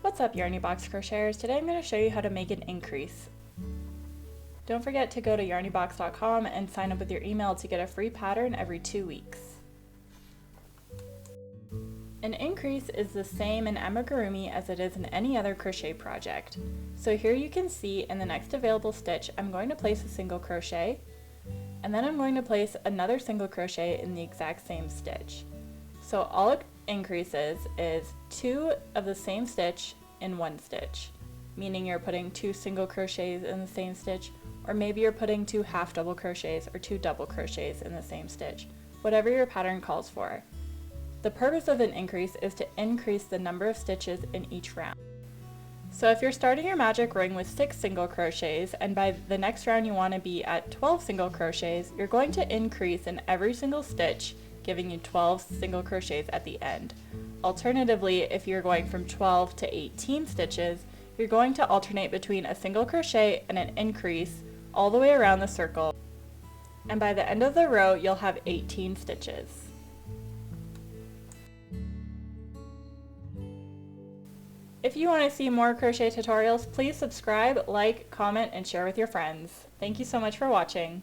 What's up, yarnybox crocheters? Today I'm going to show you how to make an increase. Don't forget to go to yarnybox.com and sign up with your email to get a free pattern every 2 weeks. An increase is the same in amigurumi as it is in any other crochet project. So here you can see in the next available stitch I'm going to place a single crochet, and then I'm going to place another single crochet in the exact same stitch. So all it increases is 2 of the same stitch in 1 stitch, meaning you're putting 2 single crochets in the same stitch, or maybe you're putting 2 half double crochets or 2 double crochets in the same stitch, whatever your pattern calls for. The purpose of an increase is to increase the number of stitches in each round. So if you're starting your magic ring with 6 single crochets and by the next round you want to be at 12 single crochets, you're going to increase in every single stitch, giving you 12 single crochets at the end. Alternatively, if you're going from 12 to 18 stitches, you're going to alternate between a single crochet and an increase all the way around the circle. And by the end of the row, you'll have 18 stitches. If you want to see more crochet tutorials, please subscribe, like, comment, and share with your friends. Thank you so much for watching.